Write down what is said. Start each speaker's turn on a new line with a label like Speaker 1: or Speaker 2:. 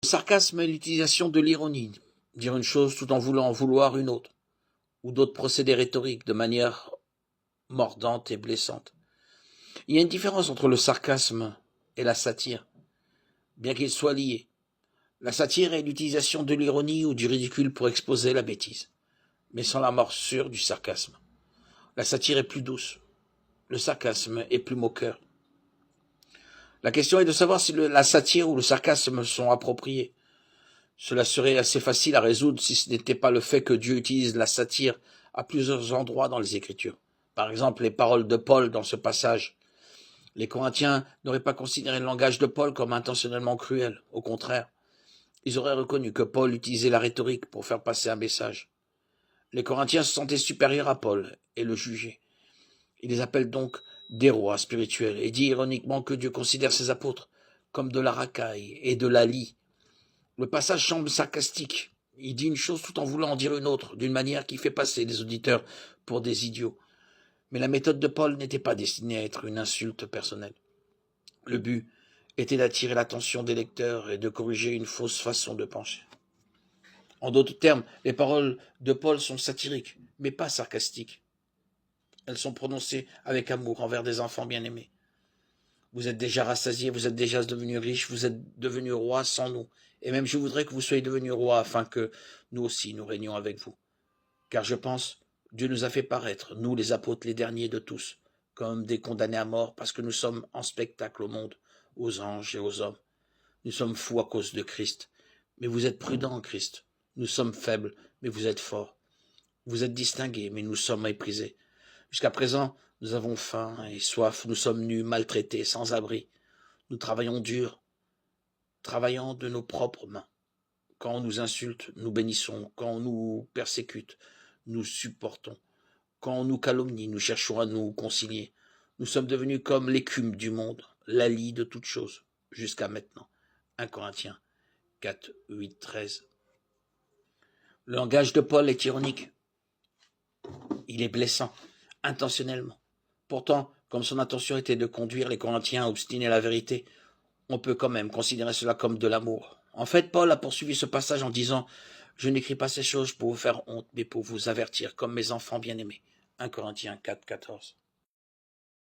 Speaker 1: Le sarcasme est l'utilisation de l'ironie, dire une chose tout en voulant en vouloir une autre, ou d'autres procédés rhétoriques de manière mordante et blessante. Il y a une différence entre le sarcasme et la satire, bien qu'ils soient liés. La satire est l'utilisation de l'ironie ou du ridicule pour exposer la bêtise, mais sans la morsure du sarcasme. La satire est plus douce, le sarcasme est plus moqueur. La question est de savoir si la satire ou le sarcasme sont appropriés. Cela serait assez facile à résoudre si ce n'était pas le fait que Dieu utilise la satire à plusieurs endroits dans les Écritures. Par exemple, les paroles de Paul dans ce passage. Les Corinthiens n'auraient pas considéré le langage de Paul comme intentionnellement cruel. Au contraire, ils auraient reconnu que Paul utilisait la rhétorique pour faire passer un message. Les Corinthiens se sentaient supérieurs à Paul et le jugeaient. Il les appelle donc des rois spirituels et dit ironiquement que Dieu considère ses apôtres comme de la racaille et de la lie. Le passage semble sarcastique. Il dit une chose tout en voulant en dire une autre, d'une manière qui fait passer les auditeurs pour des idiots. Mais la méthode de Paul n'était pas destinée à être une insulte personnelle. Le but était d'attirer l'attention des lecteurs et de corriger une fausse façon de penser. En d'autres termes, les paroles de Paul sont satiriques, mais pas sarcastiques. Elles sont prononcées avec amour envers des enfants bien-aimés. Vous êtes déjà rassasiés, vous êtes déjà devenus riches, vous êtes devenus rois sans nous. Et même je voudrais que vous soyez devenus rois afin que nous aussi nous régnions avec vous. Car je pense, Dieu nous a fait paraître, nous les apôtres les derniers de tous, comme des condamnés à mort parce que nous sommes en spectacle au monde, aux anges et aux hommes. Nous sommes fous à cause de Christ. Mais vous êtes prudents en Christ. Nous sommes faibles, mais vous êtes forts. Vous êtes distingués, mais nous sommes méprisés. Jusqu'à présent, nous avons faim et soif, nous sommes nus, maltraités, sans abri. Nous travaillons dur, travaillant de nos propres mains. Quand on nous insulte, nous bénissons. Quand on nous persécute, nous supportons. Quand on nous calomnie, nous cherchons à nous concilier. Nous sommes devenus comme l'écume du monde, la lie de toutes choses, jusqu'à maintenant. 1 Corinthiens 4, 8, 13. Le langage de Paul est ironique. Il est blessant, intentionnellement. Pourtant, comme son intention était de conduire les Corinthiens à obstiner la vérité, on peut quand même considérer cela comme de l'amour. En fait, Paul a poursuivi ce passage en disant « Je n'écris pas ces choses pour vous faire honte, mais pour vous avertir, comme mes enfants bien-aimés. » 1 Corinthiens 4, 14.